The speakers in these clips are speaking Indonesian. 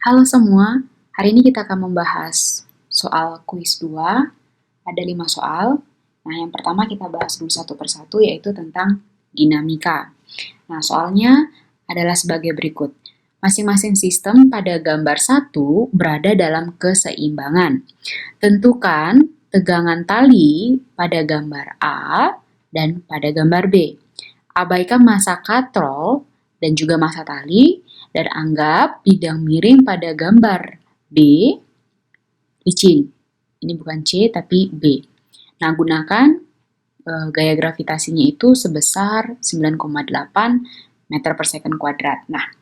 Halo semua, hari ini kita akan membahas soal kuis 2. Ada 5 soal. Nah, yang pertama kita bahas dulu satu persatu, yaitu tentang dinamika. Nah, soalnya adalah sebagai berikut. Masing-masing sistem pada gambar 1 berada dalam keseimbangan. Tentukan tegangan tali pada gambar A dan pada gambar B. Abaikan massa katrol dan juga massa tali, dan anggap bidang miring pada gambar B licin. Ini bukan C tapi B. Nah, gunakan gaya gravitasinya itu sebesar 9,8 meter per second kuadrat. Nah,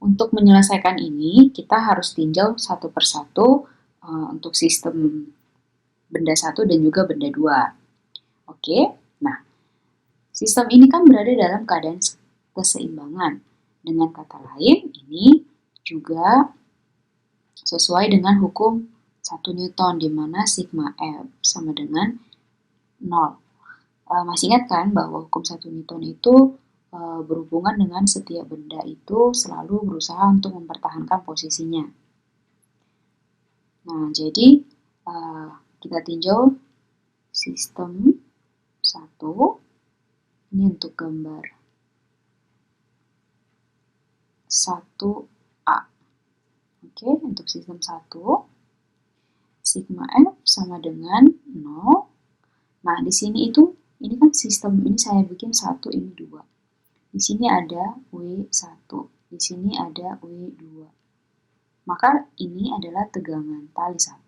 untuk menyelesaikan ini, kita harus tinjau satu persatu untuk sistem benda 1 dan juga benda 2. Oke, nah, sistem ini kan berada dalam keadaan keseimbangan. Dengan kata lain, ini juga sesuai dengan hukum 1 Newton, di mana sigma F sama dengan 0. Masih ingat kan bahwa hukum 1 Newton itu berhubungan dengan setiap benda itu selalu berusaha untuk mempertahankan posisinya. Nah, jadi kita tinjau sistem 1. Ini untuk gambar 1A. Oke, untuk sistem 1, sigma F sama dengan 0. Nah, di sini ini kan sistem, ini saya bikin 1, ini 2. Di sini ada W1, di sini ada W2. Maka ini adalah tegangan tali 1,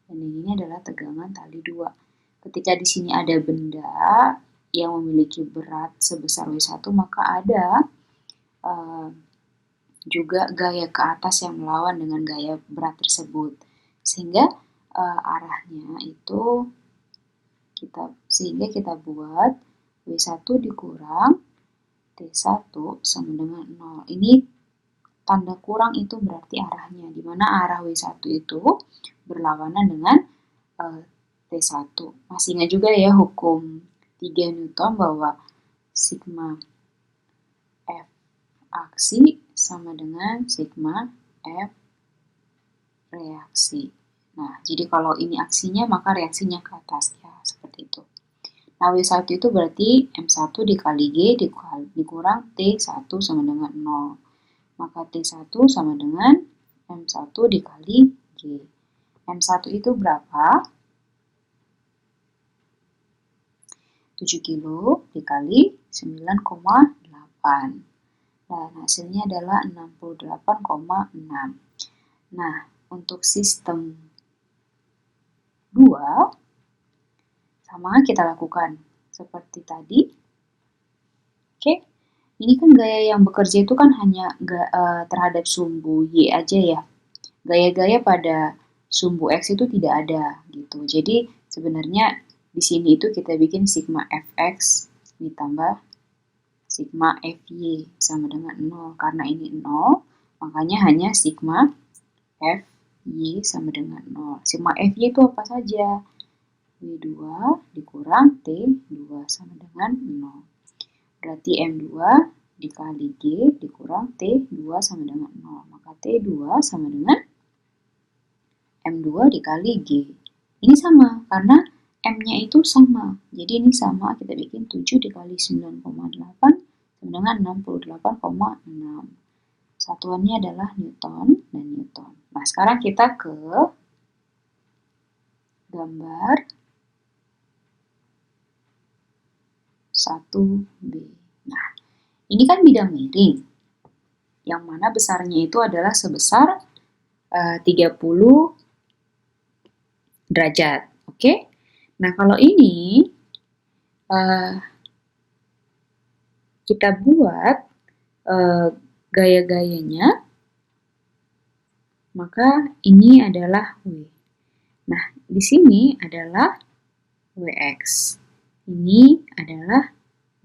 dan ini adalah tegangan tali 2. Ketika di sini ada benda yang memiliki berat sebesar W1, maka ada juga gaya ke atas yang melawan dengan gaya berat tersebut. Sehingga arahnya itu kita buat W1 dikurang T1 sama dengan 0. Ini tanda kurang itu berarti arahnya, di mana arah W1 itu berlawanan dengan T1. Masih ingat juga ya hukum 3 Newton bahwa sigma F aksi sama dengan sigma F reaksi. Nah, jadi kalau ini aksinya, maka reaksinya ke atas, ya, seperti itu. Nah, W1 itu berarti M1 dikali G dikurang T1 sama dengan 0. Maka T1 sama dengan M1 dikali G. M1 itu berapa? 7 kilo dikali 9,8. Dan hasilnya adalah 68,6. Nah, untuk sistem 2, sama kita lakukan seperti tadi. Oke, ini kan gaya yang bekerja itu kan hanya terhadap sumbu Y aja ya. Gaya-gaya pada sumbu X itu tidak ada gitu. Jadi sebenarnya di sini itu kita bikin sigma Fx ditambah sigma Fy sama dengan 0. Karena ini 0, makanya hanya sigma Fy sama dengan 0. Sigma Fy itu apa saja? W2 dikurang T2 sama dengan 0. Berarti M2 dikali G dikurang T2 sama dengan 0. Maka T2 sama dengan M2 dikali G. Ini sama, karena M-nya itu sama. Jadi ini sama, kita bikin 7 dikali 9,8 sama dengan 68,6. Satuannya adalah Newton dan Newton. Nah, sekarang kita ke gambar 1B. Nah, ini kan bidang miring, yang mana besarnya itu adalah sebesar 30 derajat. Oke? Nah, kalau ini kita buat gaya-gayanya, maka ini adalah W. Nah, di sini adalah Wx. Ini adalah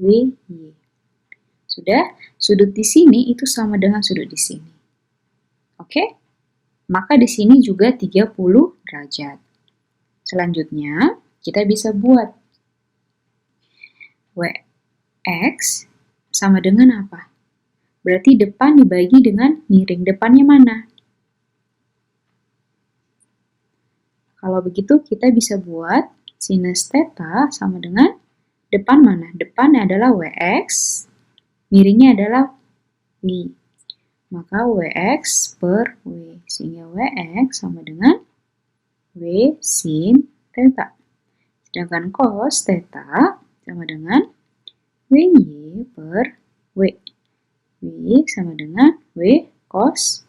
Wy. Sudah, sudut di sini itu sama dengan sudut di sini. Oke? Maka di sini juga 30 derajat. Selanjutnya, kita bisa buat Wx sama dengan apa? Berarti depan dibagi dengan miring. Depannya mana? Kalau begitu kita bisa buat sinus theta sama dengan depan mana? Depan adalah Wx, miringnya adalah W. Maka Wx per W. Sehingga Wx sama dengan W sin theta. Sedangkan cos theta sama dengan WY per W. W sama dengan W cos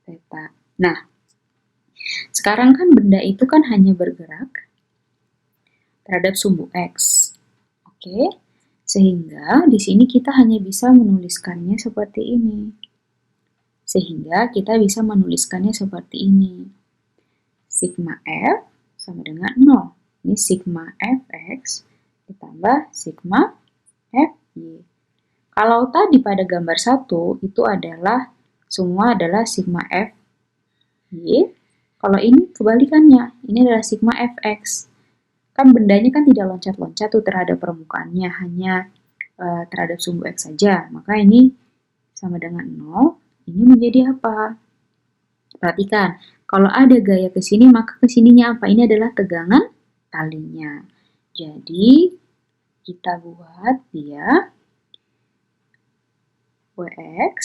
theta. Nah, sekarang kan benda itu kan hanya bergerak terhadap sumbu X. Oke, sehingga di sini kita hanya bisa menuliskannya seperti ini. Sehingga kita bisa menuliskannya seperti ini. Sigma F sama dengan 0. Ini sigma Fx ditambah sigma Fy. Kalau tadi pada gambar 1 itu adalah semua adalah sigma Fy. Kalau ini kebalikannya, ini adalah sigma Fx. Kan bendanya kan tidak loncat-loncat tuh terhadap permukaannya, hanya terhadap sumbu X saja. Maka ini sama dengan 0. Ini menjadi apa? Perhatikan, kalau ada gaya ke sini, maka ke sininya apa? Ini adalah tegangan talinya. Jadi, kita buat dia Wx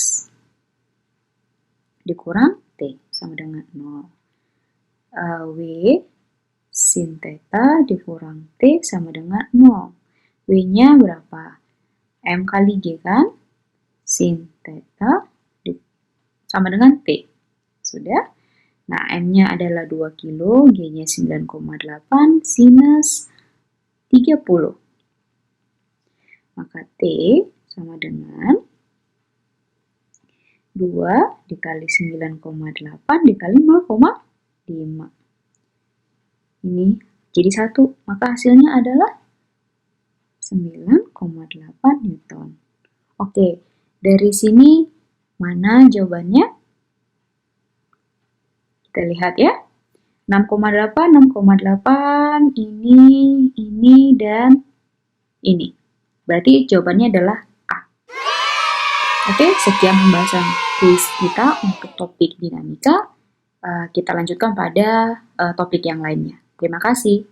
dikurang T sama dengan 0. W sin theta dikurang T sama dengan 0. W-nya berapa? M kali G kan? Sin theta sama dengan T. Sudah? Nah, M-nya adalah 2 kilo, G-nya 9,8, sinus 30. Maka T sama dengan 2 dikali 9,8 dikali 0,5. Ini jadi 1, maka hasilnya adalah 9,8 Newton. Oke, dari sini mana jawabannya? Kita lihat ya. 6,8, 6,8, ini, dan ini. Berarti jawabannya adalah A. Oke, sekian pembahasan kuis kita untuk topik dinamika. Kita lanjutkan pada topik yang lainnya. Terima kasih.